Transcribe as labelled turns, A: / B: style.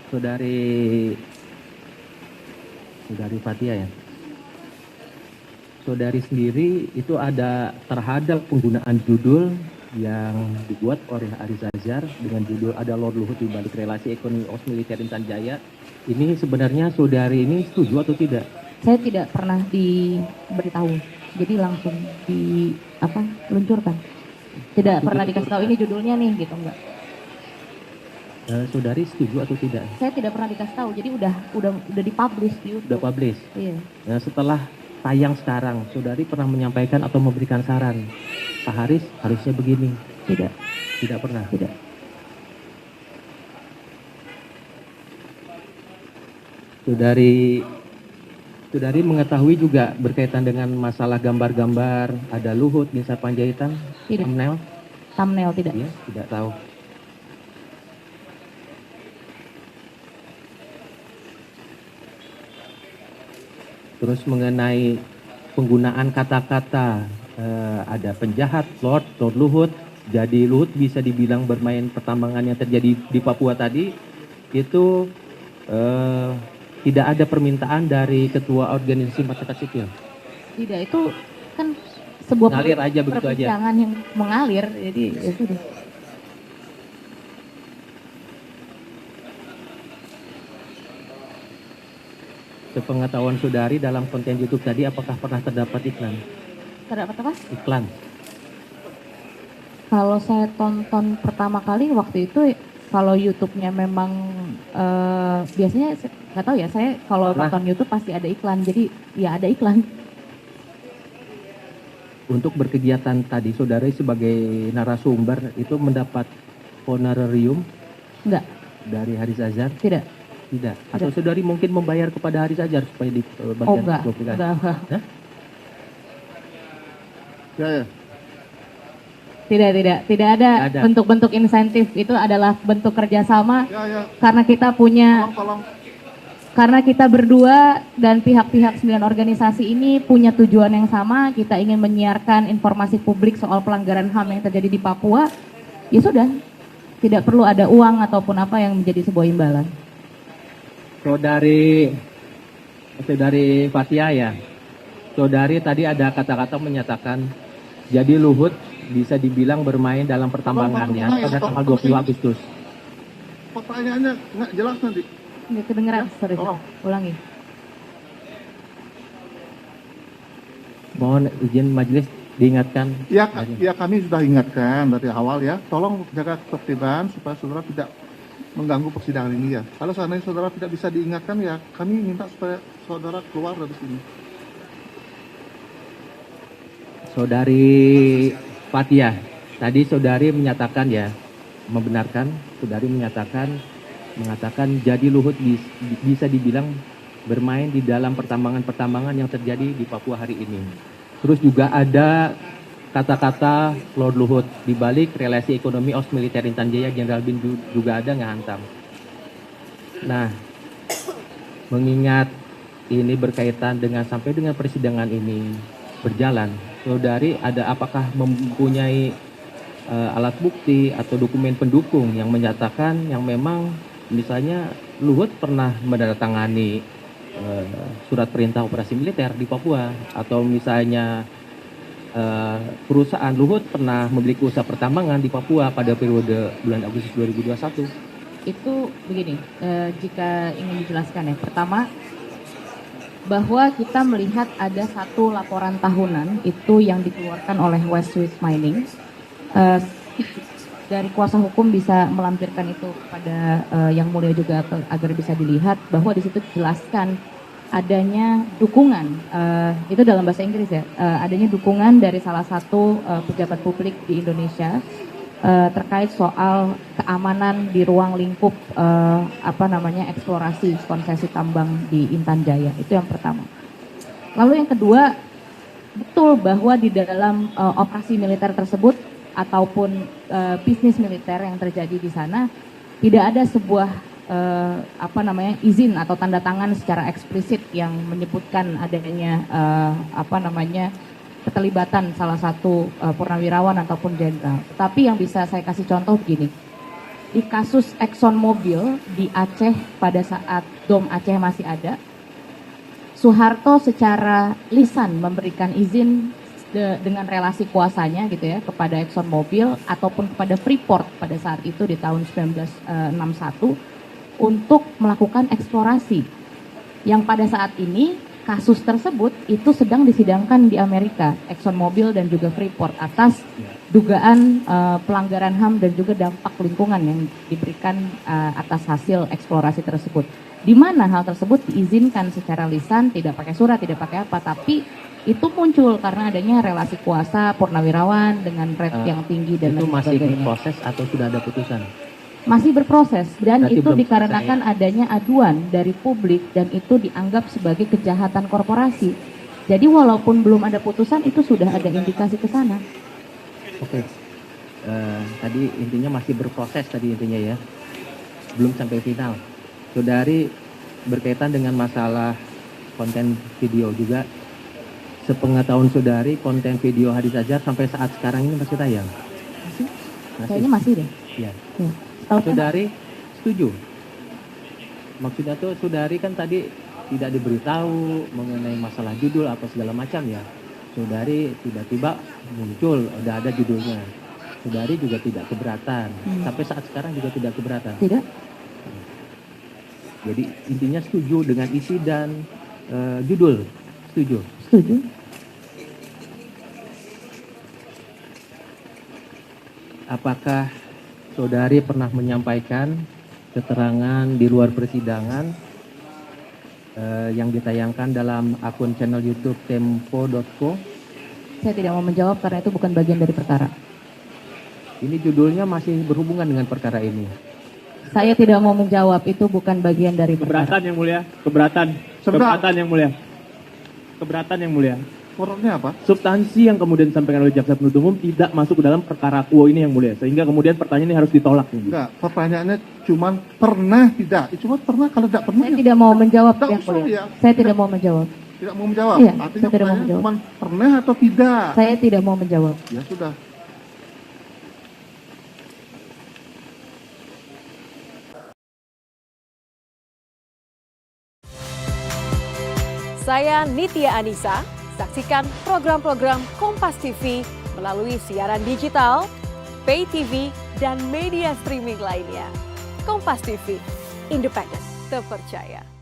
A: Saudari Fatia ya. Saudari sendiri itu ada terhadap penggunaan judul yang dibuat oleh Haris Azhar dengan judul ada Lord Luhut di balik relasi ekonomi OS militer Intan Jaya. Ini sebenarnya saudari ini setuju atau tidak?
B: Saya tidak pernah diberitahu, jadi langsung luncurkan. Tidak pernah dikasih tahu ini judulnya nih gitu, enggak.
A: Saudari setuju atau tidak?
B: Saya tidak pernah dikasih tahu, jadi udah dipublish di YouTube.
A: Sudah publish.
B: Iya.
A: Nah, setelah tayang sekarang, saudari pernah menyampaikan atau memberikan saran, Pak Haris harusnya begini?
B: Tidak.
A: Tidak pernah.
B: Tidak.
A: Saudari mengetahui juga berkaitan dengan masalah gambar-gambar ada Luhut bin Sarpanjaitan?
B: Tidak.
A: Thumbnail
B: tidak.
A: Ya, tidak tahu. Terus mengenai penggunaan kata-kata ada penjahat, Lord Luhut, jadi Luhut bisa dibilang bermain pertambangan yang terjadi di Papua tadi, itu tidak ada permintaan dari ketua organisasi masyarakat sipil.
B: Tidak, itu kan sebuah
A: mengalir aja begitu aja.
B: Perbincangan yang mengalir, jadi ya sudah.
A: Sepengetahuan saudari dalam konten YouTube tadi apakah pernah terdapat iklan?
B: Terdapat apa?
A: Iklan.
B: Kalau saya tonton pertama kali waktu itu, kalau YouTube-nya memang biasanya nggak tahu ya, saya kalau nonton YouTube pasti ada iklan, jadi ya ada iklan.
A: Untuk berkegiatan tadi, saudari sebagai narasumber itu mendapat honorarium?
B: Enggak.
A: Dari Haris Azhar?
B: Tidak.
A: Tidak. Atau saudari mungkin membayar kepada Haris Azhar supaya di
B: bagian enggak.
A: Ya.
B: Tidak ada bentuk-bentuk insentif, itu adalah bentuk kerjasama. Karena kita punya, karena kita berdua dan pihak-pihak 9 organisasi ini punya tujuan yang sama, kita ingin menyiarkan informasi publik soal pelanggaran HAM yang terjadi di Papua, ya sudah, tidak perlu ada uang ataupun apa yang menjadi sebuah imbalan.
A: Saudari Fatia ya, saudari tadi ada kata-kata menyatakan jadi Luhut bisa dibilang bermain dalam pertambangannya pada tanggal 20 Agustus.
C: Pertanyaannya nggak jelas nanti.
B: Nggak kedengeran, sorry. Ulangi.
A: Mohon izin majelis diingatkan.
C: Ya kami sudah ingatkan dari awal ya. Tolong jaga ketertiban supaya saudara tidak mengganggu persidangan ini ya. Kalau seandainya saudara tidak bisa diingatkan ya, kami minta supaya saudara keluar dari sini.
A: Saudari Fatia, tadi saudari menyatakan ya, membenarkan, saudari mengatakan jadi Luhut bisa dibilang bermain di dalam pertambangan-pertambangan yang terjadi di Papua hari ini. Terus juga ada kata-kata Lord Luhut di balik relasi ekonomi OS militer Intan Jaya, Jenderal Bin juga ada ngehantam. Nah, mengingat ini berkaitan dengan sampai dengan persidangan ini berjalan, saudari apakah mempunyai alat bukti atau dokumen pendukung yang menyatakan yang memang misalnya Luhut pernah menandatangani surat perintah operasi militer di Papua, atau misalnya perusahaan Luhut pernah memiliki usaha pertambangan di Papua pada periode bulan Agustus 2021?
B: Itu begini, jika ingin dijelaskan ya, pertama bahwa kita melihat ada satu laporan tahunan itu yang dikeluarkan oleh West Swiss Mining. Dari kuasa hukum bisa melampirkan itu kepada yang mulia juga agar bisa dilihat bahwa di situ dijelaskan adanya dukungan, itu dalam bahasa Inggris ya, adanya dukungan dari salah satu pejabat publik di Indonesia terkait soal keamanan di ruang lingkup eksplorasi konsesi tambang di Intan Jaya. Itu yang pertama. Lalu yang kedua, betul bahwa di dalam operasi militer tersebut ataupun bisnis militer yang terjadi di sana tidak ada sebuah izin atau tanda tangan secara eksplisit yang menyebutkan adanya keterlibatan salah satu purnawirawan ataupun jenderal. Tapi yang bisa saya kasih contoh begini, di kasus ExxonMobil di Aceh pada saat Dom Aceh masih ada, Soeharto secara lisan memberikan izin dengan relasi kuasanya gitu ya kepada ExxonMobil ataupun kepada Freeport pada saat itu di tahun 1961 untuk melakukan eksplorasi. Yang pada saat ini kasus tersebut itu sedang disidangkan di Amerika, ExxonMobil dan juga Freeport atas dugaan pelanggaran HAM dan juga dampak lingkungan yang diberikan atas hasil eksplorasi tersebut. Di mana hal tersebut diizinkan secara lisan, tidak pakai surat, tidak pakai apa, tapi itu muncul karena adanya relasi kuasa purnawirawan dengan rate yang tinggi dan
A: itu
B: lain
A: masih
B: sebagainya.
A: proses atau sudah ada putusan?
B: Masih berproses dan
A: Berarti
B: itu
A: belum
B: dikarenakan adanya aduan dari publik dan itu dianggap sebagai kejahatan korporasi. Jadi walaupun belum ada putusan itu sudah ada indikasi ke sana.
A: Oke. Tadi intinya masih berproses tadi intinya ya. Belum sampai final. Saudari berkaitan dengan masalah konten video juga. Sepengetahuan saudari konten video Haris Azhar sampai saat sekarang ini masih tayang?
B: Masih? Kayaknya masih deh.
A: Iya.
B: Ya. Tahu kan?
A: Saudari setuju? Maksudnya tuh saudari kan tadi tidak diberitahu mengenai masalah judul atau segala macam ya. Saudari tiba-tiba muncul, udah ada judulnya. Saudari juga tidak keberatan. Sampai saat sekarang juga tidak keberatan.
B: Tidak.
A: Jadi intinya setuju dengan isi dan judul. Setuju.
B: Setuju.
A: Apakah saudari pernah menyampaikan keterangan di luar persidangan yang ditayangkan dalam akun channel YouTube tempo.co?
B: Saya tidak mau menjawab karena itu bukan bagian dari perkara.
A: Ini judulnya masih berhubungan dengan perkara ini.
B: Saya tidak mau menjawab, itu bukan bagian dari perkara.
D: Keberatan yang mulia, keberatan.
C: Sebentar.
D: Keberatan yang mulia. Keberatan yang mulia.
C: Forumnya apa?
D: Substansi yang kemudian disampaikan oleh jaksa penuntut umum tidak masuk ke dalam perkara quo ini yang mulia. Sehingga kemudian pertanyaan ini harus ditolak.
C: Enggak, pertanyaannya cuman pernah tidak. Cuma pernah, kalau tidak pernah
B: Saya
C: ya
B: tidak mau menjawab
C: tidak
B: yang
C: usah
B: mulia.
C: ya.
B: Saya tidak mau menjawab.
C: Tidak mau menjawab.
B: Iya,
C: Artinya
B: saya tidak mau
C: pertanyaan
B: menjawab.
C: cuman pernah atau tidak.
B: Saya tidak mau menjawab.
C: Ya sudah.
E: Saya Nitya Anissa, saksikan program-program Kompas TV melalui siaran digital, pay TV, dan media streaming lainnya. Kompas TV, independen, terpercaya.